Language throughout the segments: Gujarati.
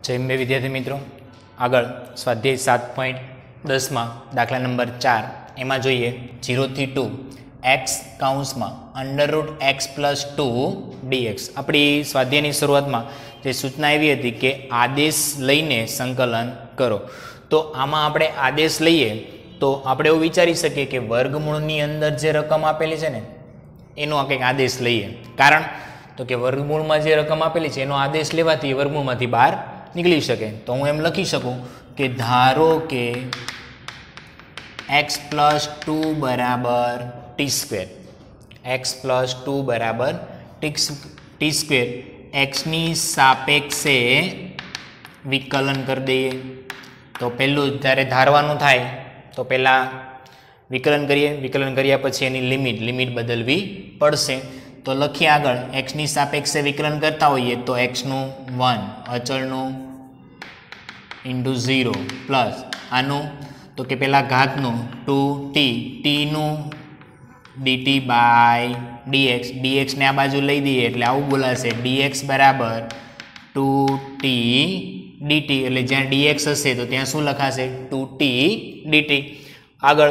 जय मे विद्यार्थी मित्रों, आगळ स्वाध्याय 7.10 में दाखला नंबर 4 एम जोईए 0 થી 2 एक्स काउंस में √x+2 dx। अपनी स्वाध्याय शुरुआत में जो सूचना आई थी कि आदेश लईने संकलन करो, तो आमां आपणे आदेश लईए तो आपणे एवुं विचारी सकीए कि वर्गमूळनी अंदर जे रकम आपेली छे ने एनो आ कंईक आदेश लईए। कारण तो कि वर्गमूळमां जे रकम आपेली छे एनो आदेश लेवाथी वर्गमूळमांथी बहार निकली सके। तो हूँ एम लखी सकूँ कि धारो के x+2 बराबर t², x+2 बराबर t², x नी सापेक्षे विकलन कर दीए। तो पहलू त्यारे धारवानुं थाय तो पहला विकलन करिए, विकलन कर्या पछी एनी लिमिट बदलवी पड़शे। तो लखीए आगळ एक्स नी सापेक्षे विकलन करता होईए तो एक्स नु 1 अचलनु इंटू 0 प्लस आनु तो कि पेला घातनु 2t, t नु dt बाय dx, dx ने आ बाजू लई दीए एटले आवुं बोलाशे dx बराबर 2t dt। एटले ज्यां dx हशे तो त्यां शुं लखाशे 2t dt। आगळ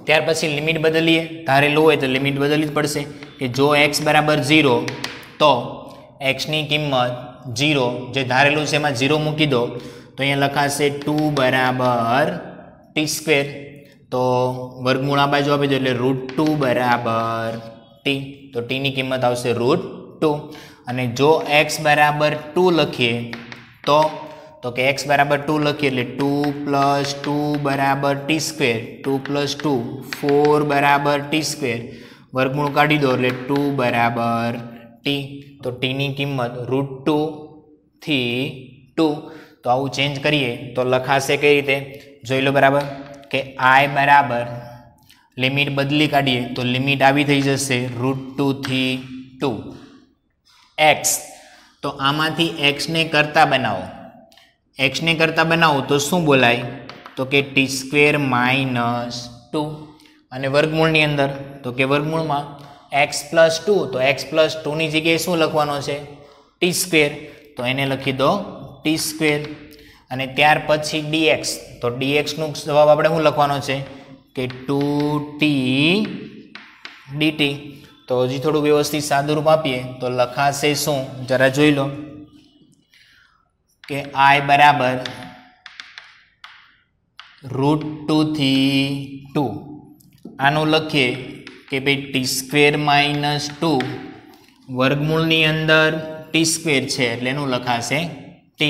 त्यार पछी लिमिट बदलीए, धारेलुं होय तो लिमिट बदलवी ज पड़शे कि जो x बराबर 0 तो x नी किंमत 0, जे धारेलुं छे एमां 0 मूकी दो तो अहींया लखाशे 2 बराबर t²। तो वर्गमूळ आ बाजू आपी दो एटले √2 बराबर t, तो t नी किंमत आवशे √2। अने जो x बराबर 2 लखीए तो कि x बराबर 2 लखीए एटले 2 + 2 बराबर t², 2 + 2 4 बराबर t², वर्गमूळ काढी दो एटले 2 बराबर t। तो t नी किंमत √2 थी 2। तो आवुं चेन्ज करिए तो लखाशे कई रीते जोई लो बराबर कि i बराबर लिमिट बदली काढीए तो लिमिट आवी थई जशे √2 थी 2 x। तो आमांथी x ने करता बनावो, x ने करता बनावो तो शुं बोलाय तो कि t² - 2 अने वर्गमूळनी अंदर तो कि वर्गमूळमां x+2 तो x+2 नी जग्याए शुं लखवानो छे t², तो एने लखी दो t²। अने त्यार पछी dx, तो dx नो जवाब आपणे शुं लखवानो छे कि 2t dt। तो हजी थोड़ुं व्यवस्थित सादुं रूप आपीए तो लखाशे शुं जरा जोई लो कि i बराबर √2 थी 2। आनु लखीए कि भाई t² - 2 वर्गमूळनी अंदर t² छे एटले एनुं लखाशे t।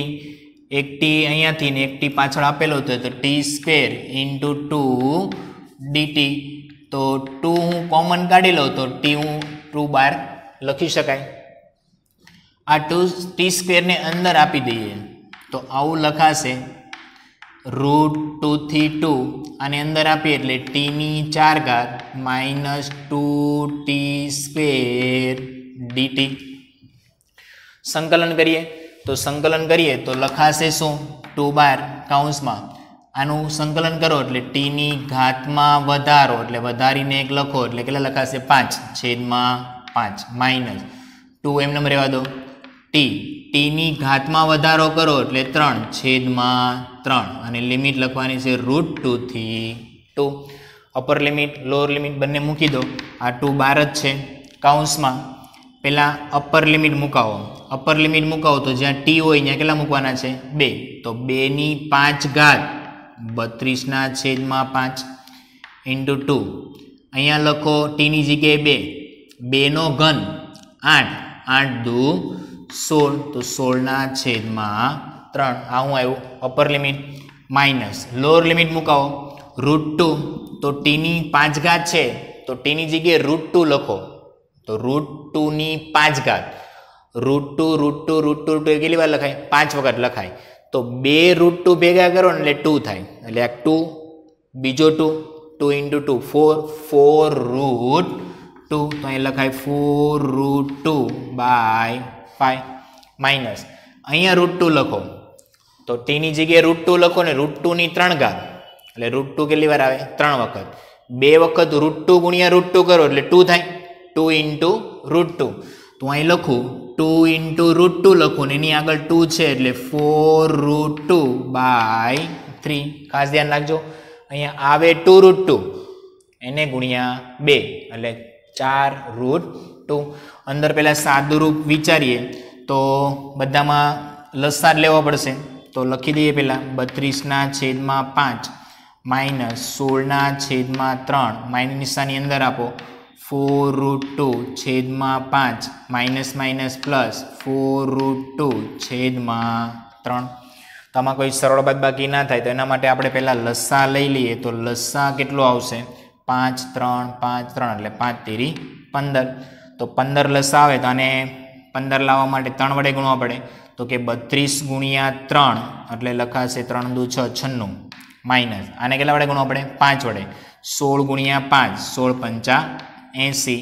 एक t अहींयाथी ने एक t पाछळ आपेलो हतो तो t² × 2 dt। तो 2 हूँ कॉमन काढी लઉં तो t हूँ 2 बार लखी शकाय। आ t² ने अंदर आपी दईए तो आवुं लखाशे √2 थी 2 आने अंदर आपीए एटले t नी 4 घात -2t² dt। संकलन करिए तो संकलन करिए तो लखाशे शुं 2 बार काउंस में आनु संकलन करो एटले t नी घात में वधारो एटले वधारीने एक लखो एटले केटला लखाशे 5/5 माइनस 2 एमनेम रहेवा दो t नी घात में वधारो करो एटले 3/3 अने लिमिट लखवानी छे √2 थी 2। अपर लिमिट लोअर लिमिट बंने मूकी दो। आ 2 बार ज छे काउंस में पहला अपर लिमिट मुकावो, अपर लिमिट मुकावो तो ज्यां t होय त्यां केटला मूकवाना छे 2, तो 2 नी 5 घात 32/5 × 2। अहींया लखो t नी जग्याए 2, 2 नो घन 8, 8 दू 16 तो 16/3। आ हूँ आव्युं upper limit minus lower limit मुकावो √2, तो t नी 5 घात छे तो t नी जग्याए √2 लखो तो √2 नी 5 घात √2 કેટલી વાર લખાય 5 વખત લખાય તો 2 √2 ભેગા કરો ને એટલે 2 થાય એટલે આ 2 બીજો 2 2 × 2 4 √2 તો અહીં લખાય 4√2/5 માઇનસ અહીંયા √2 લખો તો t ની જગ્યાએ √2 લખો ને √2 ની 3 ઘાત એટલે √2 કેટલી વાર આવે 3 વખત 2 વખત √2 × √2 કરો એટલે 2 થાય 2 × √2। तो અહીં લખું 2 into √2 લખું ને એની આગળ 2 છે એટલે 4√2/3. ખાસ ધ્યાન રાખજો, અહીંયા આવે 2√2 એને ગુણ્યા 2 એટલે 4√2. અંદર પહેલાં સાદુરૂપ વિચારીએ તો બધામાં લસાઅ લેવો પડશે, તો લખી દઈએ પહેલાં 32/5 માઇનસ 16/3 માઇનસ નિશાની અંદર આપો 4√2/5 માઇનસ માઇનસ પ્લસ 4√2/3. તો આમાં કોઈ સરળ બાદબાકી ના થાય, તો એના માટે આપણે પહેલાં લસાઅ લઈ લઈએ. તો લસાઅ કેટલો આવશે? 5 3 5 3 એટલે 5 તેરી 15. તો 15 લસાઅ આવે તો આને 15 લાવવા માટે 3 વડે ગુણવા પડે, તો કે 32 ગુણ્યા 3 એટલે લખાશે 3 દુ 6 96 માઇનસ આને કેટલા વડે ગુણવા પડે? 5 વડે. 16 ગુણ્યા 5 16 5 80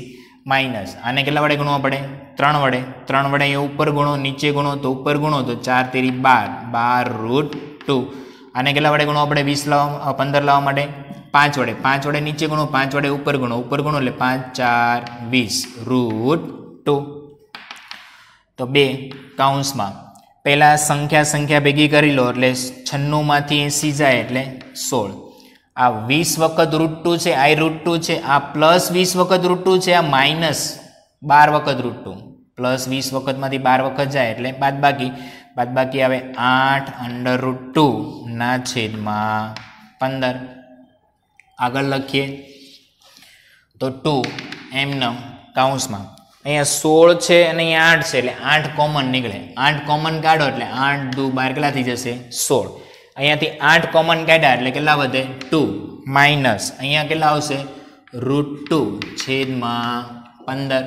માઇનસ આને કેટલા વડે ગુણવા પડે? 3 વડે. 3 વડે અહીંયા ઉપર ગુણો, નીચે ગુણો, તો ઉપર ગુણો તો 4 તેરી 12 12√2. આને કેટલા વડે ગુણવા પડે? 20 લાવવા 15 લાવવા માટે 5 વડે. 5 વડે નીચે ગુણો, 5 વડે ઉપર ગુણો, ઉપર ગુણો એટલે 5 4 20√2. તો 2 કૌંસમાં પહેલાં સંખ્યા ભેગી કરી લો એટલે 96 માંથી 80 જાય એટલે 16. આ 20 વખત √2 છે, આ √2 છે, આ પ્લસ 20 વખત √2 છે, આ માઇનસ 12 વખત √2. પ્લસ 20 વખતમાંથી 12 વખત જાય એટલે બાદબાકી આવે 8√2/15. આગળ લખીએ તો 2 એમનેમ કૌંસમાં અહીંયા 16 છે અને અહીંયા 8 છે એટલે 8 કોમન નીકળે. 8 કોમન કાઢો એટલે 8 દુ 12 કેટલા થઈ જશે? 16. અહીંયાથી 8 કોમન કાઢ્યા એટલે કેટલા વધે? 2 માઇનસ અહીંયા કેટલા આવશે? √2/15.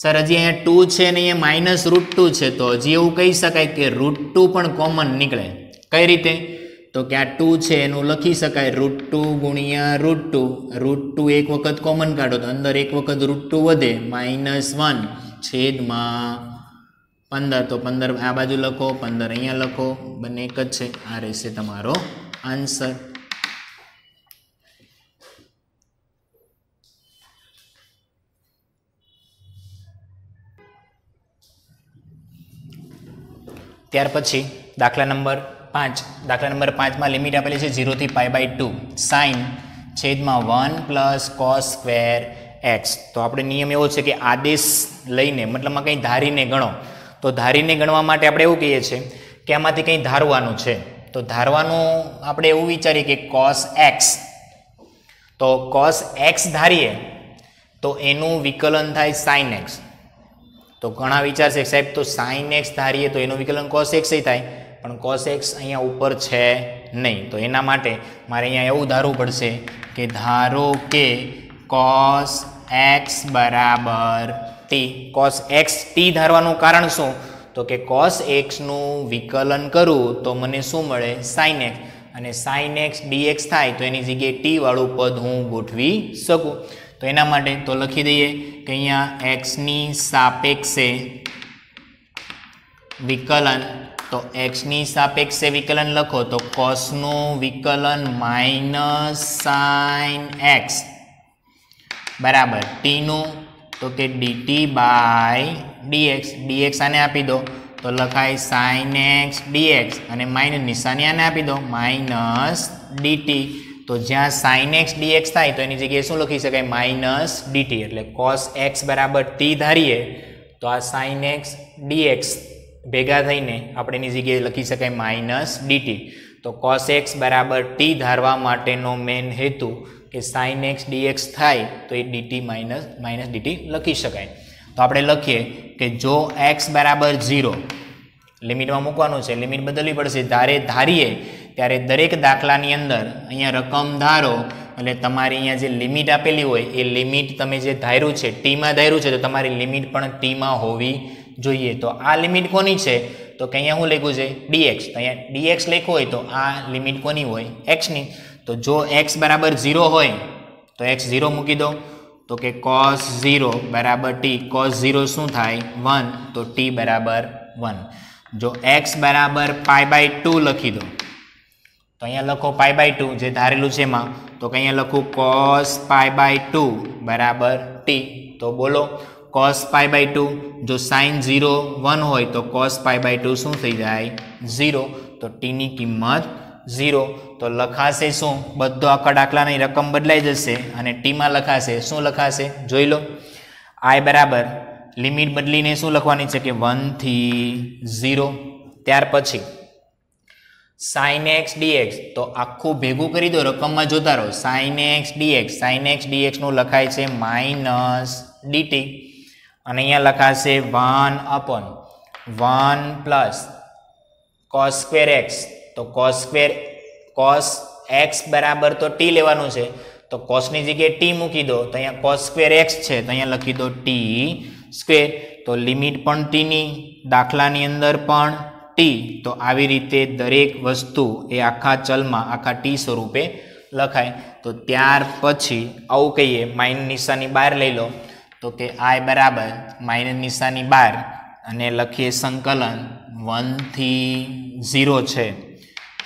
સર હજી અહીંયા 2 છે અને અહીંયા માઇનસ √2 છે, તો હજી એવું કહી શકાય કે √2 પણ કોમન નીકળે. કઈ રીતે? તો કે આ 2 છે એનું લખી શકાય √2 ગુણ્યા √2. √2 એક વખત કોમન કાઢો તો અંદર એક વખત √2 વધે, -1/15. તો 15 આ બાજુ લખો, 15 અહીંયા લખો, બંને એક જ છે. આ રહેશે તમારો આન્સર. ત્યાર પછી દાખલા નંબર 5. દાખલા નંબર 5માં લિમિટ આપેલી છે 0 થી π/2 sin (1 + cos² x. તો આપણે નિયમ એવો છે કે આદેશ લઈને મતલબમાં કંઈ ધારીને ગણો. તો ધારીને ગણવા માટે આપણે એવું કહીએ છીએ કે આમાંથી કંઈ ધારવાનું છે. તો ધારવાનું આપણે એવું વિચારીએ કે cos x. તો cos x ધારીએ તો એનું વિકલન થાય sin x. તો ઘણા વિચારશે સાહેબ તો sin x ધારીએ તો એનું વિકલન cos x થાય, પણ cos x અહીંયા ઉપર છે નહીં. તો એના માટે મારે અહીંયા એવું ધારવું પડશે કે ધારો કે cos x = t. cos x t ધારવાનું કારણ શું? તો કે cos x નું વિકલન કરું તો મને શું મળે? sin x. અને sin x dx થાય તો એની જગ્યાએ t વાળું પદ હું ગોઠવી શકું. તો એના માટે તો લખી દઈએ કે અહીંયા x ની સાપેક્ષે વિકલન. તો x ની સાપેક્ષે વિકલન લખો તો cos નું વિકલન -sin x બરાબર t નું તો કે dt/dx. dx આને આપી દો તો લખાય sin x dx અને માઇનસ નિશાની આને આપી દો -dt. તો જ્યાં sin x dx થાય તો એની જગ્યાએ શું લખી શકાય? -dt. એટલે cos x = t ધારીએ તો આ sin x dx ભેગા થઈને આપણે એની જગ્યાએ લખી શકાય -dt. તો cos x = t ધારવા માટેનો મેન હેતુ કે sin x dx થાય તો એ dt -dt લખી શકાય. તો આપણે લખીએ કે જો x = 0 લિમિટમાં મૂકવાનું છે, લિમિટ બદલવી પડશે. ધારીએ ત્યારે દરેક દાખલાની અંદર અહીંયા રકમ ધારો એટલે તમારી અહીંયા જે લિમિટ આપેલી હોય એ લિમિટ તમે જે ધાર્યું છે ટીમાં ધાર્યું છે તો તમારી લિમિટ પણ ટીમાં હોવી જોઈએ. તો આ લિમિટ કોની છે? તો કે અહીંયા શું લખ્યું છે? dx. તો અહીંયા dx લખ્યું હોય તો આ લિમિટ કોની હોય? x ની. તો જો x = 0 હોય તો x 0 મૂકી દો તો કે cos 0 = t. cos 0 શું થાય? 1. તો t = 1. જો x = π/2 લખી દો તો અહીંયા લખો π/2 જે ધારેલું છે એમાં. તો કે અહીંયા લખું cos π/2 = t. તો બોલો cos π/2 જો sin 0 1 હોય તો cos π/2 શું થઈ જાય 0 તો t ની કિંમત 0 તો લખાશે શું બધો આખા દાખલાની રકમ બદલાઈ જશે અને t માં લખાશે શું લખાશે જોઈ લો I બરાબર લિમિટ બદલીને શું લખવાની છે કે 1 થી 0 ત્યાર પછી sin x dx તો આખું ભેગું કરી દો રકમમાં જોતા રહો sin x dx નું લખાય છે માઇનસ dt અને અહીંયા લખાશે 1/1 પ્લસ cos square x તો cos x બરાબર તો t લેવાનું છે તો cos ની જગ્યાએ t મૂકી દો તો અહીંયા cos square x છે તો અહીંયા લખી દો t સ્ક્વેર તો લિમિટ પણ t ની દાખલાની અંદર પણ t તો આવી રીતે દરેક વસ્તુ એ આખા ચલમાં આખા t સ્વરૂપે લખાય તો ત્યાર પછી આવું કહીએ માઇનસ નિશાની બહાર લઈ લો તો કે I બરાબર માઇનસ નિશાની બહાર અને લખીએ સંકલન 1 થી 0 છે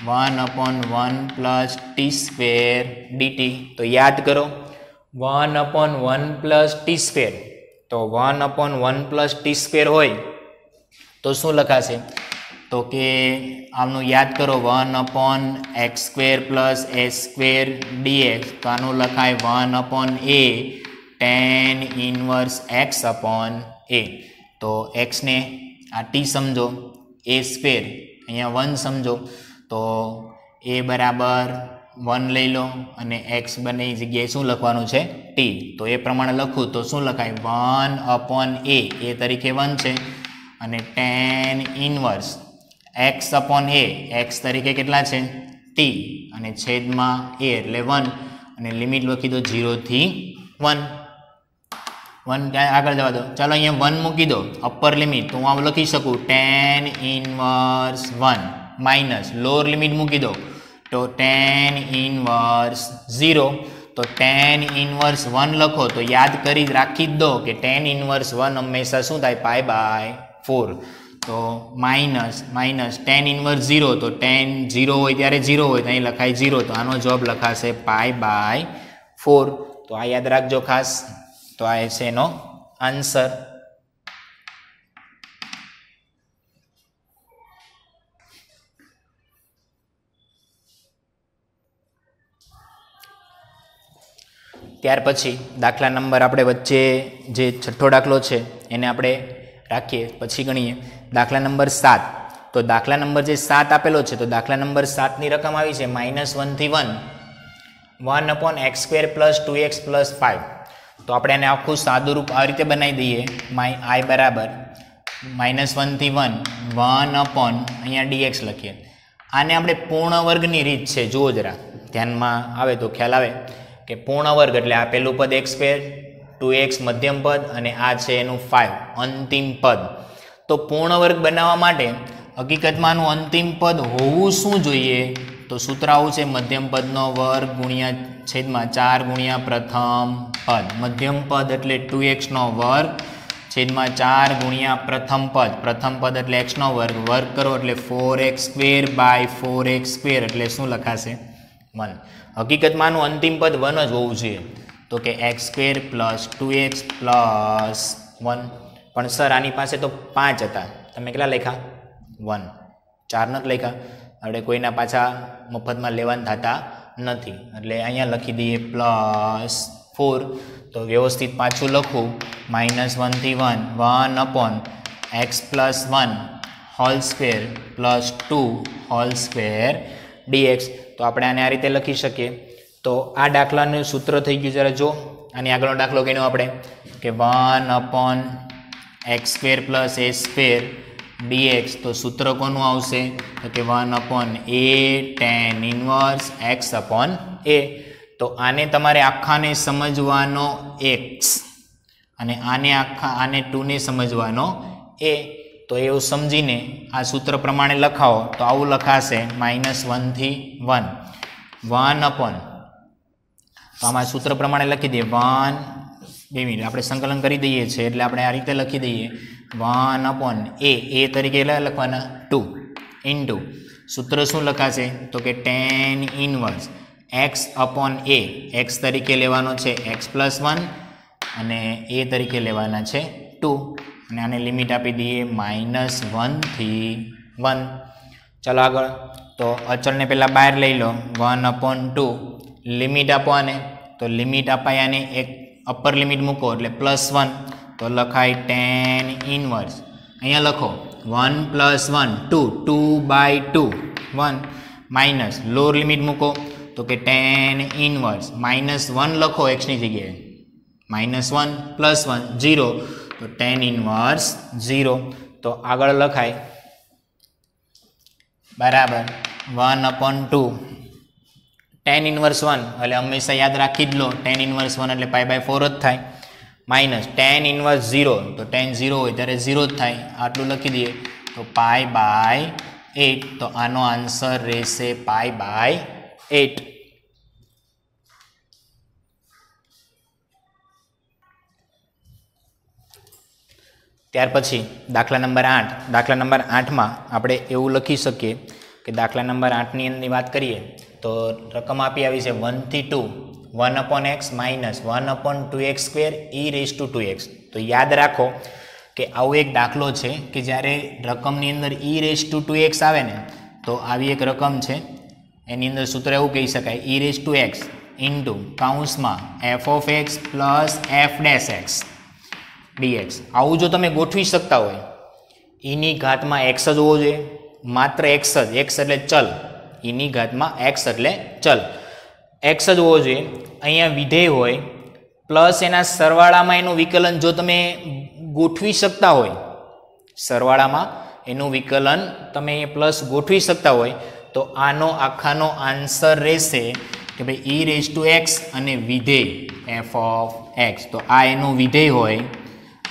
1/1 પ્લસ t સ્ક્વેર dt તો યાદ કરો 1/1 પ્લસ t સ્ક્વેર તો 1/1 પ્લસ t સ્ક્વેર હોય તો શું લખાશે તો કે આનું યાદ કરો 1/x square plus a square dx તો આનું લખાય 1/a tan inverse x upon a તો x ને આ t સમજો a સ્ક્વેર અહીંયા 1 સમજો તો a બરાબર 1 લઈ લો અને x બંને જગ્યાએ શું લખવાનું છે t તો એ પ્રમાણે લખું તો શું લખાય 1/a એ તરીકે 1 છે અને tan inverse x upon a x તરીકે કેટલા છે t અને છેદમાં a એટલે 1 અને લિમિટ લખી દો 0 થી 1 આગળ જવા દો ચાલો અહીંયા 1 મૂકી દો અપર લિમિટ તો હું આમ લખી શકું tan inverse 1 minus lower limit મૂકી દો તો tan ઇન્વર્સ 0 તો tan ઇન્વર્સ 1 લખો તો યાદ કરી રાખી જ દો કે tan ઇન્વર્સ 1 હંમેશા શું થાય π/4 તો માઇનસ tan ઇન્વર્સ 0 તો tan 0 હોય ત્યારે 0 હોય તો અહીં લખાય 0 તો આનો જવાબ લખાશે π/4 તો આ યાદ રાખજો ખાસ તો આ છે એનો આન્સર ત્યાર પછી દાખલા નંબર આપણે વચ્ચે જે છઠ્ઠો દાખલો છે એને આપણે રાખીએ પછી ગણીએ દાખલા નંબર 7 તો દાખલા નંબર જે 7 આપેલો છે તો દાખલા નંબર 7 ની રકમ આવી છે -1 થી 1/x square plus 2x plus 5 તો આપણે એને આખું સાદું રૂપ આ રીતે બનાવી દઈએ I બરાબર -1 થી 1 અહીંયા dx લખીએ આને આપણે પૂર્ણ વર્ગની રીત છે જુઓ જરા ધ્યાનમાં આવે તો ખ્યાલ આવે કે પૂર્ણ વર્ગ એટલે આ પહેલું પદ x સ્ક્વેર 2x મધ્યમ પદ અને આ છે એનું 5 અંતિમ પદ તો પૂર્ણ વર્ગ બનાવવા માટે હકીકતમાં આનું અંતિમ પદ હોવું શું જોઈએ તો સૂત્ર આવું છે મધ્યમ પદનો વર્ગ ગુણ્યા છેદમાં 4 ગુણ્યા પ્રથમ પદ મધ્યમ પદ એટલે 2x નો વર્ગ છેદમાં 4 ગુણ્યા પ્રથમ પદ એટલે x નો વર્ગ વર્ગ કરો એટલે 4x square by 4x square એટલે શું લખાશે 1 હકીકતમાં આનું અંતિમ પદ 1 જ હોવું જોઈએ તો કે x square plus 2x plus 1 પણ સર આની પાસે તો 5 હતા તમે કેટલા લખ્યા 1 4 નથી લખ્યા આપણે કોઈના પાછા મફતમાં લેવાના થતા નથી એટલે અહીંયા લખી દઈએ પ્લસ 4 તો વ્યવસ્થિત પાછું લખું -1 થી 1/x plus 1 whole square plus 2 whole square dx તો આપણે આને આ રીતે લખી શકીએ તો આ દાખલાનું સૂત્ર થઈ ગયું જરા જો આની આગળનો દાખલો કહીનો આપણે કે 1/x square plus a square dx તો સૂત્ર કોનું આવશે તો કે 1/a tan inverse x upon a તો આને તમારે આખાને સમજવાનો x અને આને 2 ને સમજવાનો a તો એવું સમજીને આ સૂત્ર પ્રમાણે લખાવો તો આવું લખાશે -1 થી 1 તો આમાં સૂત્ર પ્રમાણે લખી દઈએ 1 2 મિનિટ આપણે સંકલન કરી દઈએ છીએ એટલે આપણે આ રીતે લખી દઈએ 1/a તરીકે લખવાના 2 ઇન્ટુ સૂત્ર શું લખાશે તો કે tan inverse x upon a x તરીકે લેવાનો છે x plus 1 અને એ તરીકે લેવાના છે 2 અને આને લિમિટ આપી દઈએ -1 થી 1. ચાલો આગળ. તો અચળને પહેલાં બહાર લઈ લો 1/2 લિમિટ આપો આને. તો લિમિટ અપાય આને એક અપર લિમિટ મૂકો એટલે +1 તો લખાય tan ઇનવર્સ. અહીંયા લખો 1 + 1 2 2/2 1 માઇનસ લોઅર લિમિટ મૂકો તો કે tan ઇનવર્સ -1 લખો એક્સની જગ્યાએ -1 + 1 0 તો tan ઇનવર્સ 0. તો આગળ લખાય બરાબર 1/2 tan ઇનવર્સ 1 એટલે હંમેશા યાદ રાખી જ લો tan ઇનવર્સ 1 એટલે π/4 જ થાય માઇનસ tan ઇનવર્સ 0 તો tan 0 હોય ત્યારે 0 જ થાય. આટલું લખી દઈએ તો π/8 તો આનો આન્સર રહેશે π/8. ત્યાર પછી દાખલા નંબર 8. દાખલા નંબર 8માં આપણે એવું લખી શકીએ કે દાખલા નંબર 8ની અંદરની વાત કરીએ તો રકમ આપી આવી છે 1 થી 2 1/x - 1/2x² e⁻²x. તો યાદ રાખો કે આવો એક દાખલો છે કે જ્યારે રકમની અંદર e⁻²x આવે ને તો આવી એક રકમ છે એની અંદર સૂત્ર એવું કહી શકાય e⁻x ઇન્ટુ કૌંસમાં f(x) + f'(x) dx. આવું જો તમે ગોઠવી શકતા હોય eની ઘાતમાં x જ હોવો જોઈએ, માત્ર x જ, x એટલે ચલ, eની ઘાતમાં x એટલે ચલ, x જ હોવો જોઈએ. અહીંયા વિધેય હોય પ્લસ એના સરવાળામાં એનું વિકલન જો તમે ગોઠવી શકતા હોય, સરવાળામાં એનું વિકલન તમે પ્લસ ગોઠવી શકતા હોય તો આનો આખાનો આન્સર રહેશે કે ભાઈ e⁻x અને વિધેય f(x). તો આ એનું વિધેય હોય,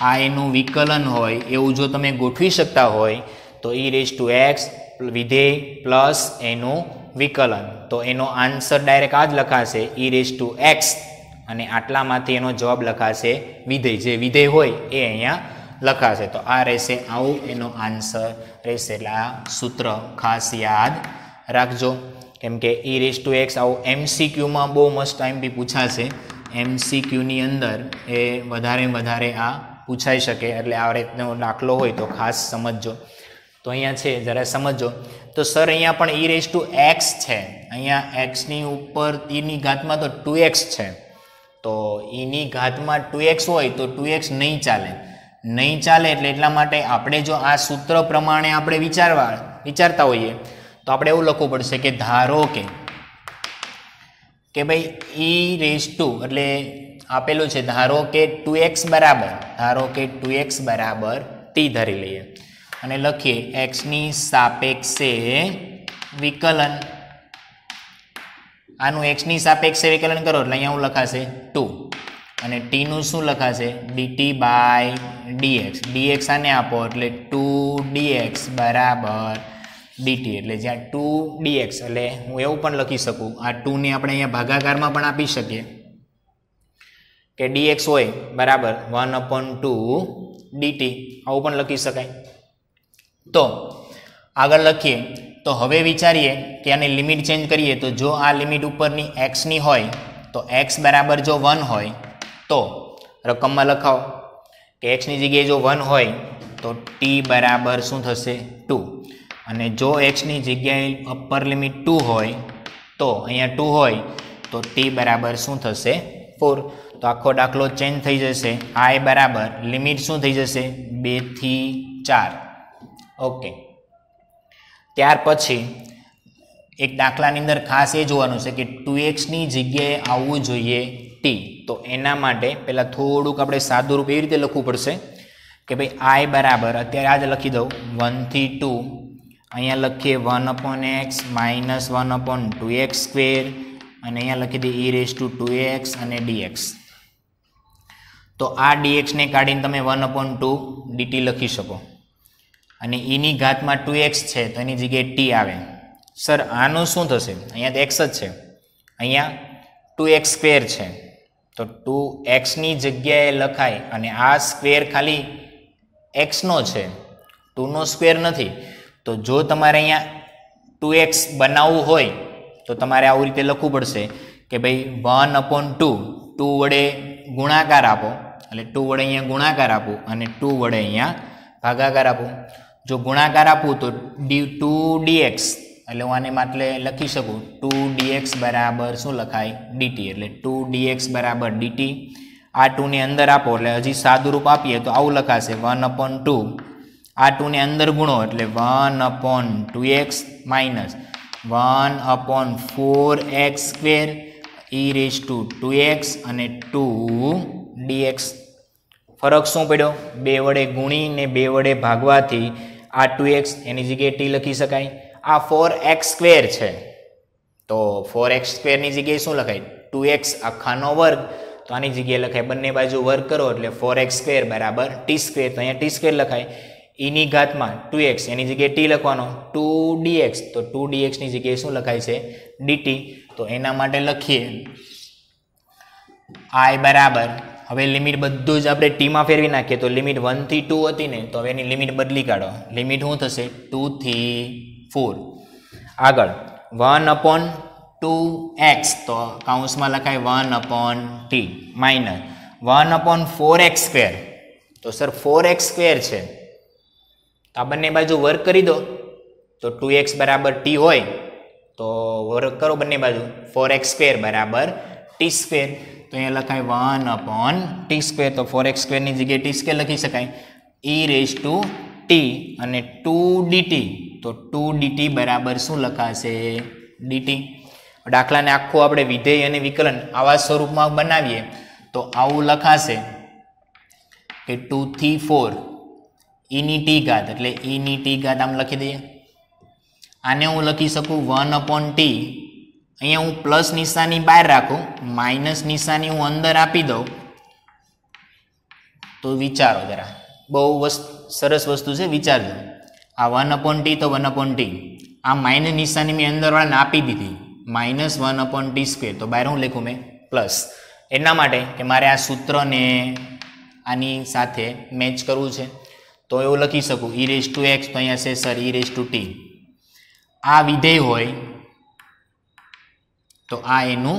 આ એનું વિકલન હોય એવું જો તમે ગોઠવી શકતા હોય તો e⁻x વિધેય પ્લસ એનું વિકલન, તો એનો આન્સર ડાયરેક્ટ આ જ લખાશે e⁻x અને આટલામાંથી એનો જવાબ લખાશે વિધેય, જે વિધેય હોય એ અહીંયા લખાશે. તો આ રહેશે આવું એનો આન્સર રહેશે. એટલે આ સૂત્ર ખાસ યાદ રાખજો કેમ કે e⁻x આવું MCQમાં બહુ મસ્ત ટાઈમ બી પૂછાશે. MCQની અંદર એ વધારે આ પૂછાઈ શકે એટલે આ રીતનો દાખલો હોય તો ખાસ સમજજો. તો અહીંયા છે જરા સમજો તો સર અહીંયા પણ e⁻x છે, અહીંયા xની ઉપર eની ઘાતમાં તો 2x છે, તો eની ઘાતમાં 2x હોય તો 2x નહીં ચાલે એટલે એટલા માટે આપણે જો આ સૂત્ર પ્રમાણે આપણે વિચારતા હોઈએ તો આપણે એવું લખવું પડશે કે ધારો કે ભાઈ e⁻, એટલે આપેલું છે ધારો કે 2x બરાબર t ધરી લઈએ અને લખીએ xની સાપેક્ષે વિકલન. આનું xની સાપેક્ષે વિકલન કરો એટલે અહીંયા શું લખાશે 2 અને t નું શું લખાશે dt/dx. dx આને આપો એટલે 2dx બરાબર dt. એટલે જ્યાં 2dx એટલે હું એવું પણ લખી શકું, આ 2 ને આપણે અહીંયા ભાગાકારમાં પણ આપી શકીએ કે dx હોય બરાબર 1/2 dt, આવું પણ લખી શકાય. તો આગળ લખીએ તો હવે વિચારીએ કે આની લિમિટ ચેન્જ કરીએ તો જો આ લિમિટ ઉપરની x ની હોય તો x બરાબર જો 1 હોય તો રકમમાં લખાવો કે x ની જગ્યાએ જો 1 હોય તો t બરાબર શું થશે 2 અને જો x ની જગ્યાએ અપર લિમિટ 2 હોય તો અહીંયા 2 હોય તો t બરાબર શું થશે 4. તો આખો દાખલો ચેન્જ થઈ જશે. i બરાબર લિમિટ શું થઈ જશે 2 થી 4. ઓકે, ત્યાર પછી એક દાખલાની અંદર ખાસ એ જોવાનું છે કે 2x ની જગ્યાએ આવવું જોઈએ t. તો એના માટે પહેલાં થોડુંક આપણે સાદું રૂપ એવી રીતે લખવું પડશે કે ભાઈ i બરાબર અત્યારે આ જ લખી દઉં 1 થી 2, અહીંયા લખીએ 1/x - 1/2x² અને અહીંયા લખી દઈએ e⁻2x અને dx. તો આ dx ને કાઢીને તમે 1/2 dt લખી શકો અને eની ઘાતમાં 2x છે તો એની જગ્યાએ t આવે. સર આનું શું થશે? અહીંયા તો x જ છે, અહીંયા 2x² છે તો 2x ની જગ્યાએ લખાય અને આ સ્ક્વેર ખાલી x નો છે, 2 નો સ્ક્વેર નથી. તો જો તમારે અહીંયા 2x બનાવવું હોય તો તમારે આવી રીતે લખવું પડશે કે ભાઈ 1/2 2 વડે ગુણાકાર આપો એટલે 2 વડે અહીંયા ગુણાકાર આપું અને 2 વડે અહીંયા ભાગાકાર આપું. જો ગુણાકાર આપું તો 2dx એટલે હું આને માટે લખી શકું 2dx બરાબર શું લખાય dt. એટલે 2dx બરાબર dt. આ 2 ને અંદર આપો એટલે હજી સાદું રૂપ આપીએ તો આવું લખાશે 1/2. આ 2 ને અંદર ગુણો એટલે 1/2x માઇનસ 1/4x² e⁻²x અને 2dx. ફરક શું પડ્યો? 2 વડે ગુણીને 2 વડે ભાગવાથી આ 2x એની જગ્યાએ t લખી શકાય. આ 4x² છે તો 4x² ની જગ્યાએ શું લખાય 2x આખાનો વર્ગ. તો આની જગ્યાએ લખાય બંને બાજુ વર્ગ કરો એટલે 4x² બરાબર t². તો અહીંયા t² લખાય. e ની ઘાતમાં 2x એની જગ્યાએ t લખવાનો 2dx તો 2dx ની જગ્યાએ શું લખાય છે dt. તો એના માટે લખીએ I બરાબર હવે લિમિટ બધું જ આપણે t માં ફેરવી નાખીએ તો લિમિટ 1 થી 2 હતી ને તો હવે એની લિમિટ બદલી કાઢો. લિમિટ શું થશે 2 થી 4. આગળ 1/2x તો કૌંસમાં લખાય 1/t માઇનસ 1/4x². તો સર 4x² છે તો આ બંને બાજુ વર્ગ કરી દો તો 2x બરાબર t હોય તો વર્ગ કરો બંને બાજુ 4x² બરાબર t². તો અહીંયા લખાય 1/t². તો 4x² ની જગ્યાએ t² લખી શકાય e⁻t અને 2dt. તો 2dt બરાબર શું લખાશે dt. દાખલાને આખું આપણે વિધેય અને વિકલન આવા સ્વરૂપમાં બનાવીએ તો આવું લખાશે કે 2 થી 4 e ની t ઘાત એટલે e ની t ઘાત આમ લખી દઈએ. આને હું લખી શકું 1/t. અહીંયા હું પ્લસ નિશાની બહાર રાખું માઇનસ નિશાની હું અંદર આપી દઉં તો વિચારો જરા બહુ સરસ વસ્તુ છે વિચારજો. આ 1/t તો 1/t આ માઇનસ નિશાની મેં અંદરવાળાને આપી દીધી -1/t². તો બહાર હું લખું મેં પ્લસ એટલા માટે કે મારે આ સૂત્રને આની સાથે મેચ કરવું છે. તો એવું લખી શકું e⁻x તો અહીંયા છે સર e⁻t. આ વિધેય હોય તો આ એનું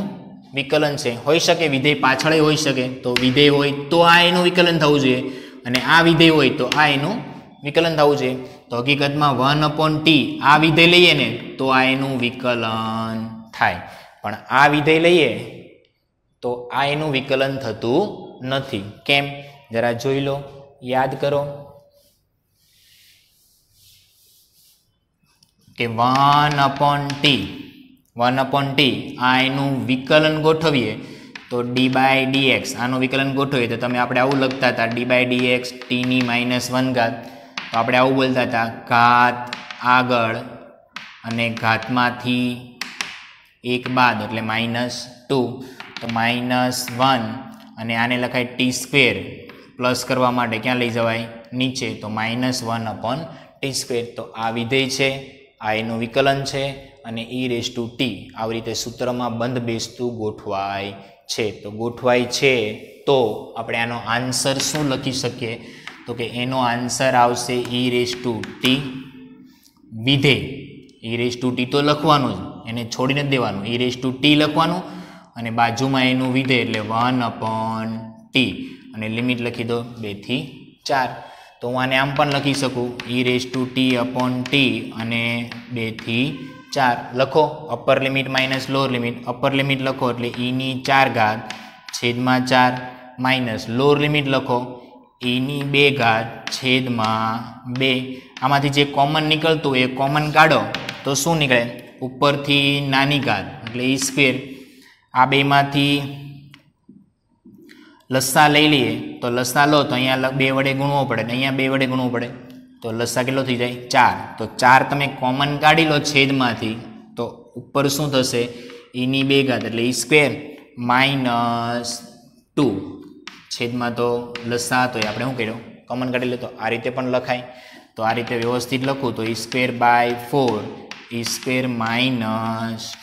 વિકલન છે. હોઈ શકે વિધેય પાછળ હોઈ શકે તો વિધેય હોય તો આ એનું વિકલન થવું જોઈએ અને આ વિધેય હોય તો આ એનું વિકલન થવું જોઈએ. તો હકીકતમાં 1/t આ વિધેય લઈએ ને તો આ એનું વિકલન થાય પણ આ વિધેય લઈએ તો આ એનું વિકલન થતું નથી. કેમ જરા જોઈ લો યાદ કરો કે 1/t આ એનું વિકલન ગોઠવીએ તો d/dx આનું વિકલન ગોઠવીએ તો તમે આપણે આવું લખતા હતા d/dx t⁻1 ઘાત. તો આપણે આવું બોલતા હતા ઘાત આગળ અને ઘાતમાંથી 1 બાદ એટલે -2 તો -1 અને આને લખાય t² પ્લસ કરવા માટે ક્યાં લઈ જવાય નીચે તો -1/t². તો આ વિધેય છે આ એનું વિકલન છે અને e⁻t આવી રીતે સૂત્રમાં બંધ બેસતું ગોઠવાય છે. તો ગોઠવાય છે તો આપણે આનો આન્સર શું લખી શકીએ તો કે એનો આન્સર આવશે e⁻t વિધેય. e⁻t તો લખવાનું જ એને છોડી નથી દેવાનું e⁻t લખવાનું અને બાજુમાં એનું વિધેય એટલે 1/t અને લિમિટ લખી દો 2 થી 4. તો હું આને આમ પણ લખી શકું e⁻t/t અને 2 થી 4 લખો upper limit minus lower limit. Upper limit લખો એટલે e⁻4 માઇનસ લોઅર લિમિટ લખો e⁻2 આમાંથી જે કોમન નીકળતું એ કોમન કાઢો તો શું નીકળે ઉપરથી નાની ઘાત એટલે e². આ બેમાંથી લસ્સા લઈ લઈએ તો લસ્સા લો તો અહીંયા 2 વડે ગુણવો પડે ને અહીંયા 2 વડે ગુણવું પડે તો લસ્સા કેટલો થઈ જાય 4. તો 4 તમે કોમન કાઢી લો છેદમાંથી તો ઉપર શું થશે e⁻2 એટલે e² -2 છેદમાં તો લસ્સા તો આપણે શું કર્યું કોમન કાઢી લે તો આ રીતે પણ લખાય. તો આ રીતે વ્યવસ્થિત લખું તો e²/4 e²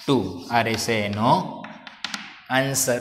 -2 આ રહેશે એનો આન્સર.